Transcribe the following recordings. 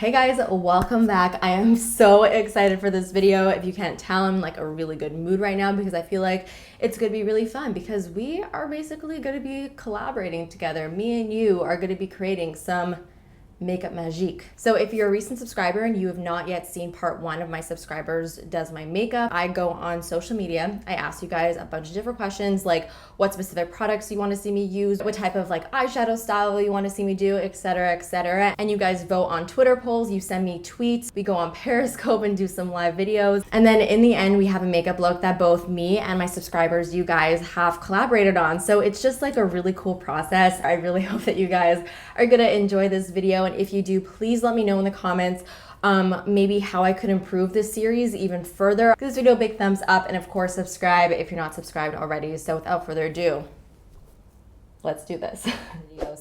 Hey guys, welcome back. I am so excited for this video. If you can't tell, I'm like a really good mood right now because I feel like it's gonna be really fun because we are basically gonna be collaborating together. Me and you are gonna be creating some makeup magique. So if you're a recent subscriber and you have not yet seen part 1 of my subscribers does my makeup, I go on social media. I ask you guys a bunch of different questions like what specific products you want to see me use, what type of like eyeshadow style you want to see me do, etc, etc. And you guys vote on Twitter polls, you send me tweets, we go on Periscope and do some live videos. And then in the end, we have a makeup look that both me and my subscribers, you guys have collaborated on. So it's just like a really cool process. I really hope that you guys are gonna enjoy this video. And if you do, please let me know in the comments maybe how I could improve this series even further. Give this video a big thumbs up and of course subscribe if you're not subscribed already. So without further ado, let's do this.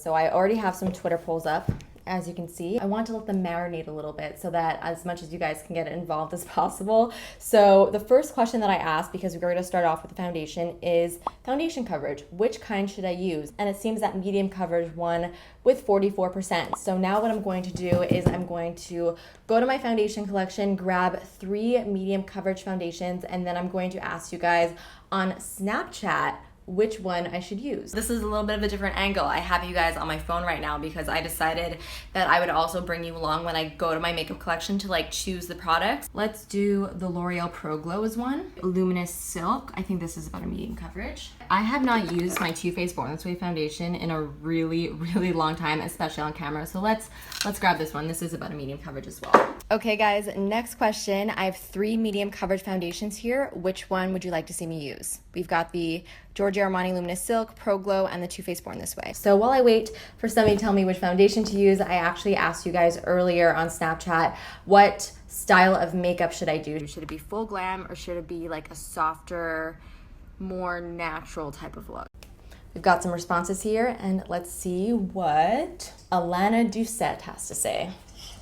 So I already have some Twitter polls up. As you can see, I want to let them marinate a little bit so that as much as you guys can get involved as possible. So the first question that I asked, because we're going to start off with the foundation, is foundation coverage. Which kind should I use? And it seems that medium coverage won with 44%. So now what I'm going to do is I'm going to go to my foundation collection, grab 3 medium coverage foundations, and then I'm going to ask you guys on Snapchat which one I should use. This is a little bit of a different angle. I have you guys on my phone right now because I decided that I would also bring you along when I go to my makeup collection to like choose the products. Let's do the L'Oreal Pro Glow as one. Luminous Silk, I think this is about a medium coverage. I have not used my Too Faced Born This Way foundation in a really long time, especially on camera. So let's grab this one. This is about a medium coverage as well. Okay guys, next question. I have 3 medium coverage foundations here. Which one would you like to see me use? We've got the Giorgio Armani Luminous Silk, Pro Glow, and the Too Faced Born This Way. So while I wait for somebody to tell me which foundation to use, I actually asked you guys earlier on Snapchat, what style of makeup should I do? Should it be full glam or should it be like a softer, more natural type of look? We've got some responses here and let's see what Alana Doucette has to say.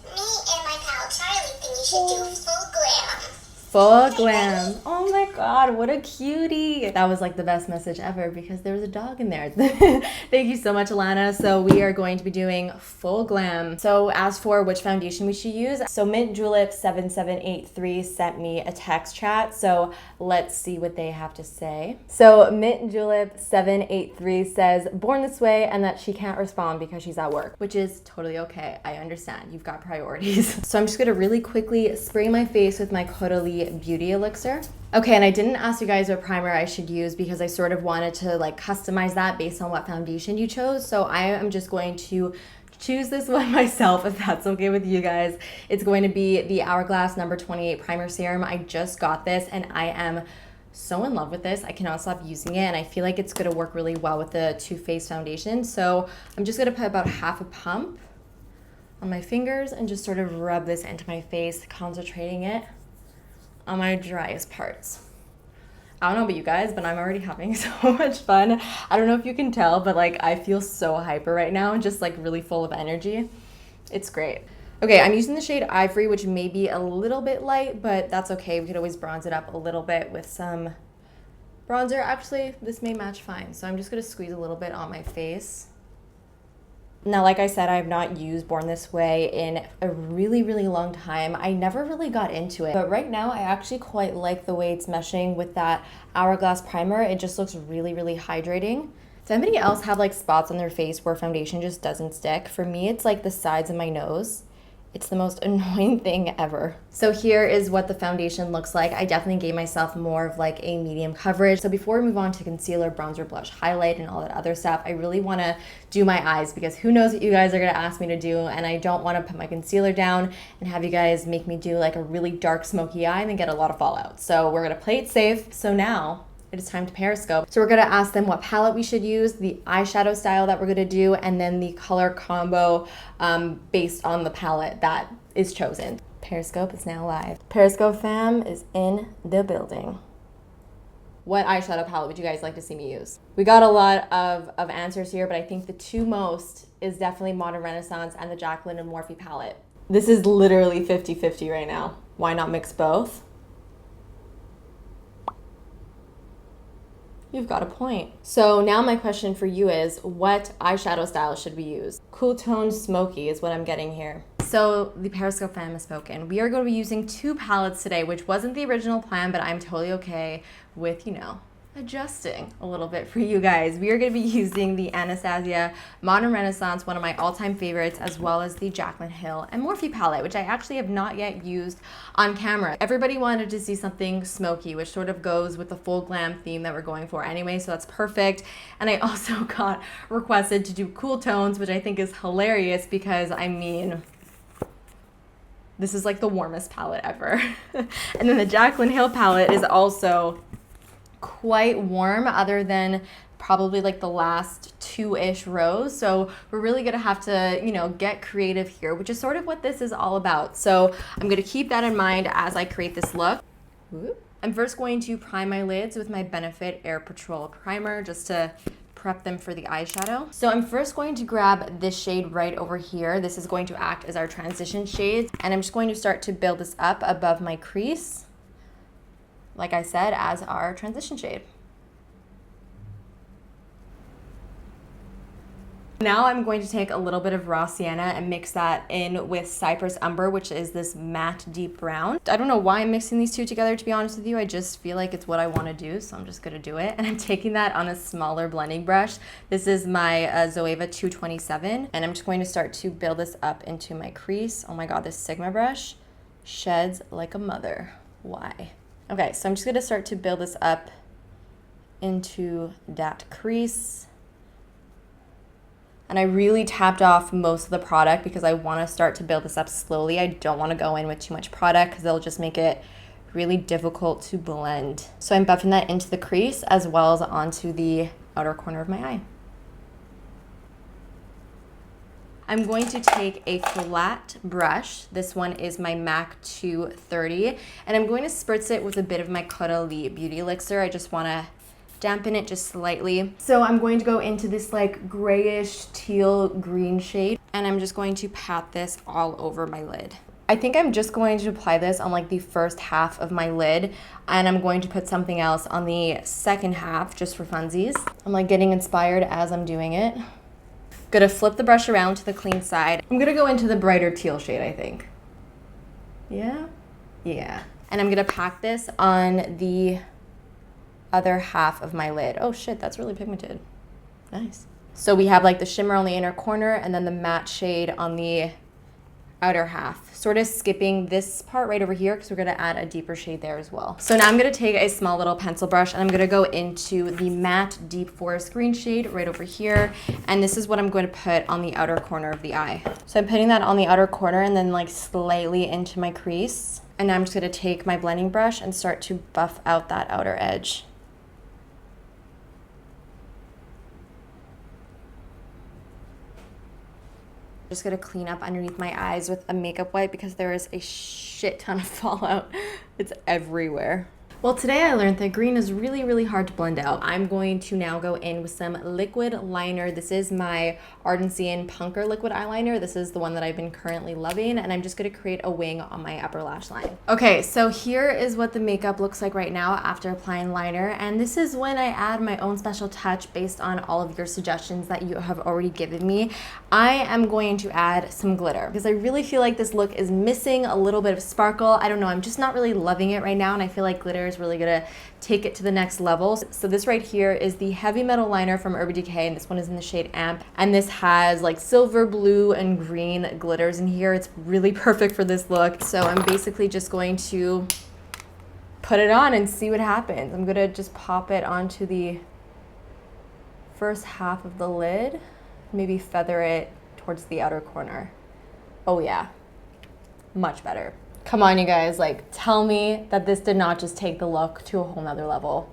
Me and my pal Charlie think you should do full glam. Full glam. Oh my god, what a cutie. That was like the best message ever because there was a dog in there. Thank you so much, Alana. So we are going to be doing full glam. So as for which foundation we should use, so Mint Julep 7783 sent me a text chat. So let's see what they have to say. So Mint Julep 783 says Born This Way and that she can't respond because she's at work, which is totally okay. I understand. You've got priorities. So I'm just gonna really quickly spray my face with my Caudalie Beauty Elixir. Okay, and I didn't ask you guys what primer I should use because I sort of wanted to like customize that based on what foundation you chose. So I am just going to choose this one myself if that's okay with you guys. It's going to be the Hourglass number 28 primer serum. I just got this and I am so in love with this. I cannot stop using it and I feel like it's going to work really well with the Too Faced foundation. So I'm just going to put about half a pump on my fingers and just sort of rub this into my face, concentrating it on my driest parts. I don't know about you guys, but I'm already having so much fun. I don't know if you can tell, but like I feel so hyper right now and just like really full of energy. It's great. Okay, I'm using the shade Ivory, which may be a little bit light, but that's okay. We could always bronze it up a little bit with some bronzer. Actually, this may match fine. So I'm just gonna squeeze a little bit on my face. Now, like I said, I have not used Born This Way in a really long time. I never really got into it, but right now I actually quite like the way it's meshing with that Hourglass primer. It just looks really hydrating. Does anybody else have like spots on their face where foundation just doesn't stick? For me, it's like the sides of my nose. It's the most annoying thing ever. So here is what the foundation looks like. I definitely gave myself more of like a medium coverage. So before we move on to concealer, bronzer, blush, highlight, and all that other stuff, I really wanna do my eyes because who knows what you guys are gonna ask me to do, and I don't wanna put my concealer down and have you guys make me do like a really dark smoky eye and then get a lot of fallout. So we're gonna play it safe. So now, it is time to Periscope. So we're gonna ask them what palette we should use, the eyeshadow style that we're gonna do, and then the color combo based on the palette that is chosen. Periscope is now live. Periscope fam is in the building. What eyeshadow palette would you guys like to see me use? We got a lot of answers here, but I think the 2 most is definitely Modern Renaissance and the Jaclyn and Morphe palette. This is literally 50-50 right now. Why not mix both? You've got a point. So now my question for you is, what eyeshadow style should we use? Cool tone smoky is what I'm getting here. So the Periscope fam has spoken. We are going to be using 2 palettes today, which wasn't the original plan, but I'm totally okay with, you know, adjusting a little bit for you guys. We are going to be using the Anastasia Modern Renaissance, one of my all-time favorites, as well as the Jaclyn Hill and Morphe palette, which I actually have not yet used on camera. Everybody wanted to see something smoky, which sort of goes with the full glam theme that we're going for anyway, so that's perfect. And I also got requested to do cool tones, which I think is hilarious because, I mean, this is like the warmest palette ever. And then the Jaclyn Hill palette is also quite warm, other than probably like the last 2-ish rows. So we're really gonna have to, you know, get creative here, which is sort of what this is all about. So I'm gonna keep that in mind as I create this look. I'm first going to prime my lids with my Benefit Air Patrol primer just to prep them for the eyeshadow. So I'm first going to grab this shade right over here. This is going to act as our transition shade, and I'm just going to start to build this up above my crease, like I said, as our transition shade. Now I'm going to take a little bit of raw sienna and mix that in with Cypress Umber, which is this matte deep brown. I don't know why I'm mixing these two together, to be honest with you. I just feel like it's what I want to do, so I'm just gonna do it. And I'm taking that on a smaller blending brush. This is my Zoeva 227, and I'm just going to start to build this up into my crease. Oh my God, this Sigma brush sheds like a mother. Why? Okay, so I'm just gonna start to build this up into that crease. And I really tapped off most of the product because I wanna start to build this up slowly. I don't wanna go in with too much product because it'll just make it really difficult to blend. So I'm buffing that into the crease as well as onto the outer corner of my eye. I'm going to take a flat brush. This one is my MAC 230, and I'm going to spritz it with a bit of my Coralie Beauty Elixir. I just wanna dampen it just slightly. So I'm going to go into this like grayish teal green shade, and I'm just going to pat this all over my lid. I think I'm just going to apply this on like the first half of my lid, and I'm going to put something else on the second half just for funsies. I'm like getting inspired as I'm doing it. Gonna flip the brush around to the clean side. I'm gonna go into the brighter teal shade, I think. Yeah? Yeah. And I'm gonna pack this on the other half of my lid. Oh shit, that's really pigmented. Nice. So we have like the shimmer on the inner corner and then the matte shade on the outer half. Sort of skipping this part right over here because we're gonna add a deeper shade there as well. So now I'm gonna take a small little pencil brush and I'm gonna go into the matte deep forest green shade right over here. And this is what I'm going to put on the outer corner of the eye. So I'm putting that on the outer corner and then like slightly into my crease. And now I'm just gonna take my blending brush and start to buff out that outer edge. Just gonna clean up underneath my eyes with a makeup wipe because there is a shit ton of fallout. It's everywhere. Well, today I learned that green is really, really hard to blend out. I'm going to now go in with some liquid liner. This is my Ardency and Punker liquid eyeliner. This is the one that I've been currently loving, and I'm just gonna create a wing on my upper lash line. Okay, so here is what the makeup looks like right now after applying liner, and this is when I add my own special touch based on all of your suggestions that you have already given me. I am going to add some glitter because I really feel like this look is missing a little bit of sparkle. I don't know, I'm just not really loving it right now, and I feel like glitter is really gonna take it to the next level. So this right here is the Heavy Metal Liner from Urban Decay, and this one is in the shade Amp, and this has like silver, blue, and green glitters in here. It's really perfect for this look. So I'm basically just going to put it on and see what happens. I'm gonna just pop it onto the first half of the lid, maybe feather it towards the outer corner. Oh yeah, much better. Come on, you guys, like, tell me that this did not just take the look to a whole nother level.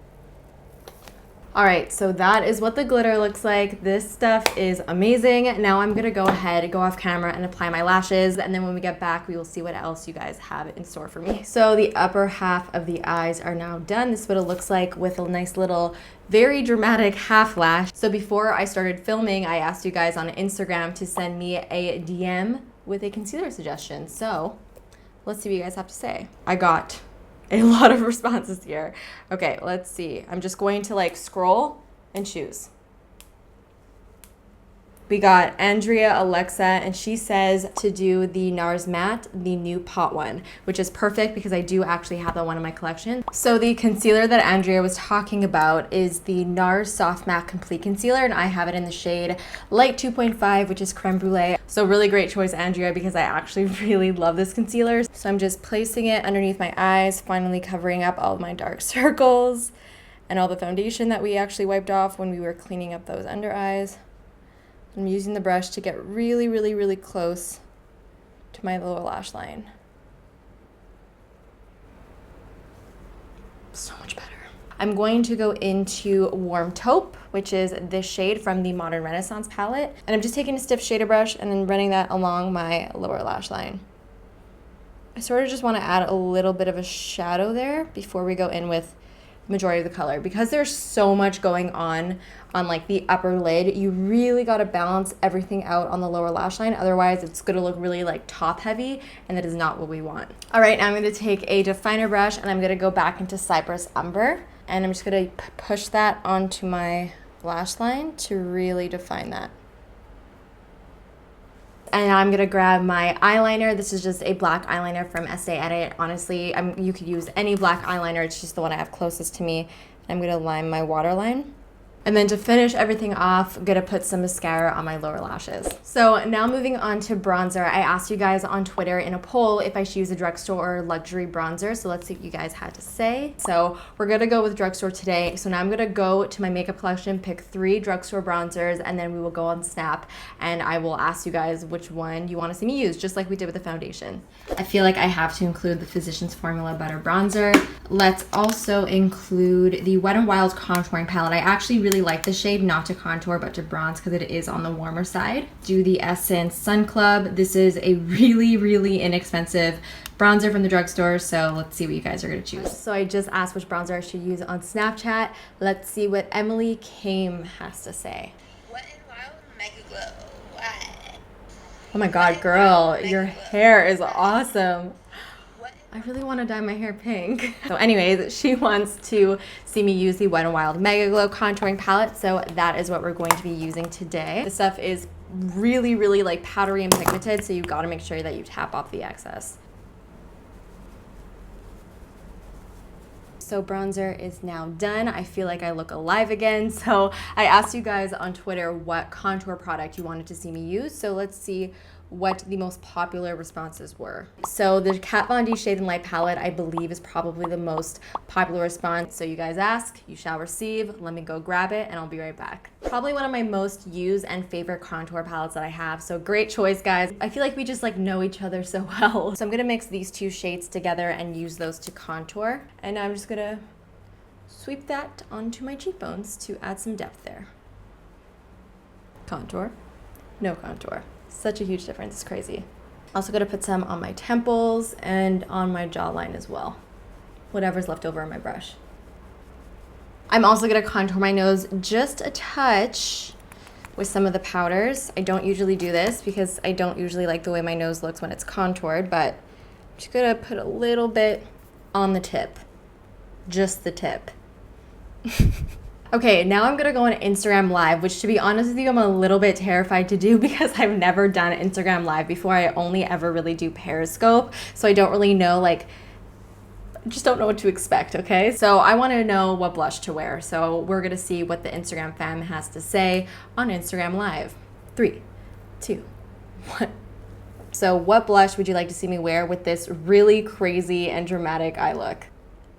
All right, so that is what the glitter looks like. This stuff is amazing. Now I'm gonna go ahead, go off camera and apply my lashes, and then when we get back, we will see what else you guys have in store for me. So the upper half of the eyes are now done. This is what it looks like with a nice little, very dramatic half lash. So before I started filming, I asked you guys on Instagram to send me a DM with a concealer suggestion. So let's see what you guys have to say. I got A lot of responses here. Okay, let's see. I'm just going to like scroll and choose. We got Andrea Alexa, and she says to do the NARS Matte, the new pot one, which is perfect because I do actually have that one in my collection. So the concealer that Andrea was talking about is the NARS Soft Matte Complete Concealer, and I have it in the shade Light 2.5, which is Creme Brulee. So really great choice, Andrea, because I actually really love this concealer. So I'm just placing it underneath my eyes, finally covering up all of my dark circles and all the foundation that we actually wiped off when we were cleaning up those under eyes. I'm using the brush to get really, really, really close to my lower lash line. So much better. I'm going to go into Warm Taupe, which is this shade from the Modern Renaissance palette. And I'm just taking a stiff shader brush and then running that along my lower lash line. I sort of just want to add a little bit of a shadow there before we go in with majority of the color. Because there's so much going on like the upper lid, you really got to balance everything out on the lower lash line, otherwise it's going to look really like top heavy, and that is not what we want. All right, now I'm going to take a definer brush and I'm going to go back into Cypress Umber, and I'm just going to push that onto my lash line to really define that. And I'm gonna grab my eyeliner. This is just a black eyeliner from Estee Edit. Honestly, you could use any black eyeliner. It's just the one I have closest to me. I'm gonna line my waterline. And then to finish everything off, I'm gonna put some mascara on my lower lashes. So now moving on to bronzer. I asked you guys on Twitter in a poll if I should use a drugstore or luxury bronzer. So let's see what you guys had to say. So we're gonna go with drugstore today. So now I'm gonna go to my makeup collection, pick 3 drugstore bronzers, and then we will go on Snap and I will ask you guys which one you wanna see me use, just like we did with the foundation. I feel like I have to include the Physicians Formula Butter Bronzer. Let's also include the Wet n Wild Contouring Palette. I actually really like this shade, not to contour but to bronze because it is on the warmer side. Do the Essence Sun Club. This is a really, really inexpensive bronzer from the drugstore, so let's see what you guys are gonna choose. So I just asked which bronzer I should use on Snapchat. Let's see what Emily Kame has to say. Wet n Wild Mega Glow. What? Oh my god, girl, your hair is awesome. I really want to dye my hair pink. So anyways, she wants to see me use the Wet n Wild Mega Glow Contouring Palette, so that is what we're going to be using today. This stuff is really, really like powdery and pigmented, so you've got to make sure that you tap off the excess. So bronzer is now done. I feel like I look alive again. So I asked you guys on Twitter what contour product you wanted to see me use. So let's see what the most popular responses were. So the Kat Von D Shade and Light palette, I believe, is probably the most popular response. So you guys ask, you shall receive. Let me go grab it and I'll be right back. Probably one of my most used and favorite contour palettes that I have. So great choice, guys. I feel like we just like know each other so well. So I'm gonna mix these 2 shades together and use those to contour. And I'm just gonna sweep that onto my cheekbones to add some depth there. Contour, no contour. Such a huge difference, it's crazy. Also gonna put some on my temples and on my jawline as well. Whatever's left over on my brush. I'm also gonna contour my nose just a touch with some of the powders. I don't usually do this because I don't usually like the way my nose looks when it's contoured, but I'm just gonna put a little bit on the tip. Just the tip. Okay, now I'm gonna go on Instagram Live, which to be honest with you, I'm a little bit terrified to do because I've never done Instagram Live before. I only ever really do Periscope, so I don't really know, like, just don't know what to expect, okay? So I wanna know what blush to wear, so we're gonna see what the Instagram fam has to say on Instagram Live. 3, 2, 1. So what blush would you like to see me wear with this really crazy and dramatic eye look?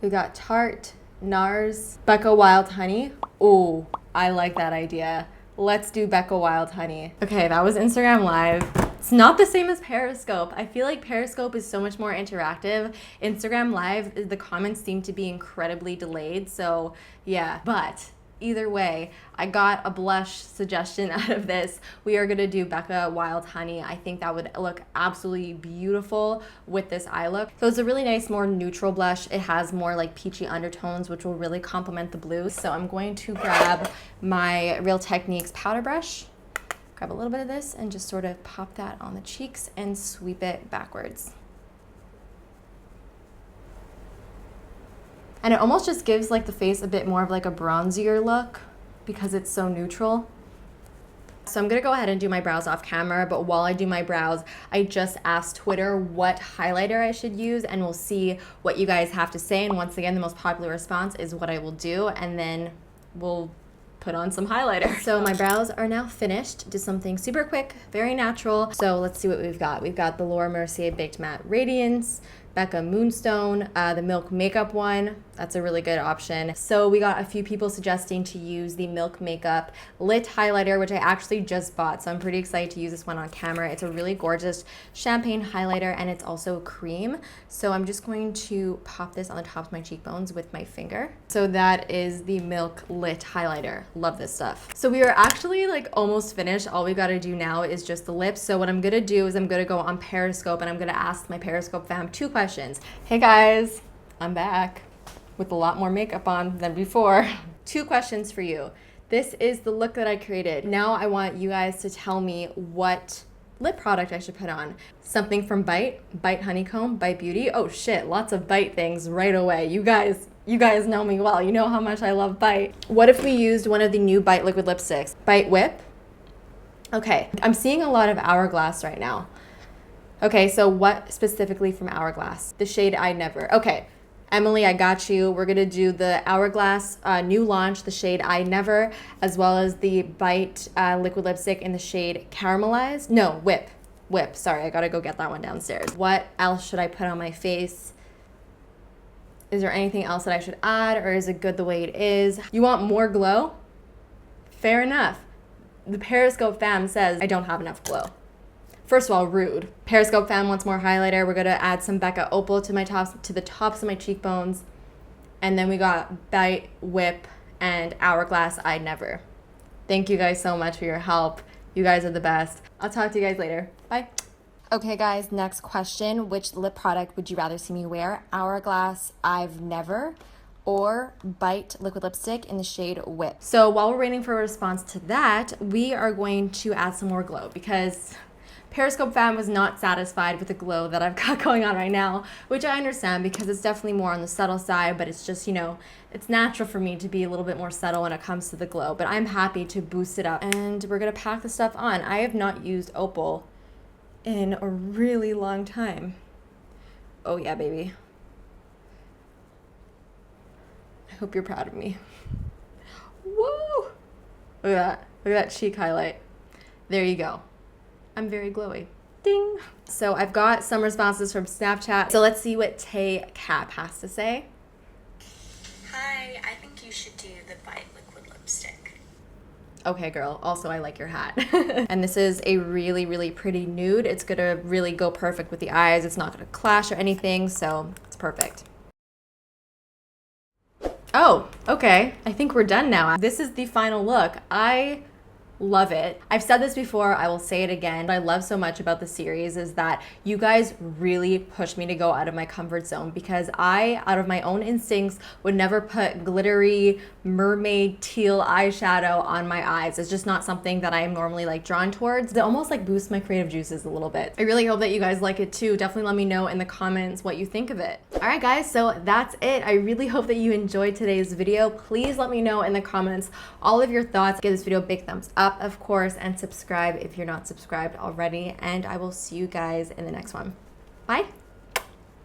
We got Tarte, NARS, Becca Wild Honey. Ooh, I like that idea. Let's do Becca Wild Honey. Okay, that was Instagram Live. It's not the same as Periscope. I feel like Periscope is so much more interactive. Instagram Live, the comments seem to be incredibly delayed, so yeah. But either way, I got a blush suggestion out of this. We are gonna do Becca Wild Honey. I think that would look absolutely beautiful with this eye look. So it's a really nice, more neutral blush. It has more like peachy undertones, which will really complement the blue. So I'm going to grab my Real Techniques powder brush, grab a little bit of this and just sort of pop that on the cheeks and sweep it backwards. And it almost just gives like the face a bit more of like a bronzier look because it's so neutral. So I'm gonna go ahead and do my brows off camera, but while I do my brows, I just asked Twitter what highlighter I should use, and we'll see what you guys have to say. And once again, the most popular response is what I will do, and then we'll put on some highlighter. So my brows are now finished. Did something super quick, very natural. So let's see what we've got. We've got the Laura Mercier Baked Matte Radiance, Becca Moonstone, the Milk Makeup one. That's a really good option. So we got a few people suggesting to use the Milk Makeup Lit Highlighter, which I actually just bought. So I'm pretty excited to use this one on camera. It's a really gorgeous champagne highlighter, and it's also cream. So I'm just going to pop this on the top of my cheekbones with my finger. So that is the Milk Lit Highlighter. Love this stuff. So we are actually like almost finished. All we gotta do now is just the lips. So what I'm gonna do is I'm gonna go on Periscope, and I'm gonna ask my Periscope fam 2 questions. Hey guys, I'm back with a lot more makeup on than before. 2 questions for you. This is the look that I created. Now I want you guys to tell me what lip product I should put on. Something from Bite Honeycomb, Bite Beauty. Oh shit, lots of Bite things right away. You guys know me well. You know how much I love Bite. What if we used one of the new Bite liquid lipsticks? Bite Whip? Okay, I'm seeing a lot of Hourglass right now. Okay, so what specifically from Hourglass? The shade I Never. Okay, Emily, I got you. We're gonna do the Hourglass new launch, the shade I Never, as well as the Bite liquid lipstick in the shade Caramelized. No, Whip. Sorry, I gotta go get that one downstairs. What else should I put on my face? Is there anything else that I should add, or is it good the way it is? You want more glow? Fair enough. The Periscope fam says I don't have enough glow. First of all, rude. Periscope fam wants more highlighter. We're gonna add some Becca Opal to the tops of my cheekbones. And then we got Bite, Whip, and Hourglass I Never. Thank you guys so much for your help. You guys are the best. I'll talk to you guys later. Bye. Okay guys, next question. Which lip product would you rather see me wear? Hourglass I've Never or Bite liquid lipstick in the shade Whip? So while we're waiting for a response to that, we are going to add some more glow because Periscope fam was not satisfied with the glow that I've got going on right now, which I understand because it's definitely more on the subtle side, but it's just, you know, it's natural for me to be a little bit more subtle when it comes to the glow, but I'm happy to boost it up. And we're gonna pack the stuff on. I have not used Opal in a really long time. Oh yeah, baby. I hope you're proud of me. Woo! Look at that cheek highlight. There you go. I'm very glowy. Ding! So I've got some responses from Snapchat. So let's see what Tay Cap has to say. Hi, I think you should do the Bite liquid lipstick. Okay, girl. Also, I like your hat. And this is a really, really pretty nude. It's gonna really go perfect with the eyes. It's not gonna clash or anything, so it's perfect. Oh, okay. I think we're done now. This is the final look. I love it. I've said this before, I will say it again. What I love so much about the series is that you guys really push me to go out of my comfort zone because I, out of my own instincts, would never put glittery mermaid teal eyeshadow on my eyes. It's just not something that I am normally like drawn towards. It almost like boosts my creative juices a little bit. I really hope that you guys like it too. Definitely let me know in the comments what you think of it. All right guys, so that's it. I really hope that you enjoyed today's video. Please let me know in the comments all of your thoughts. Give this video a big thumbs up, of course, and subscribe if you're not subscribed already, and I will see you guys in the next one. Bye.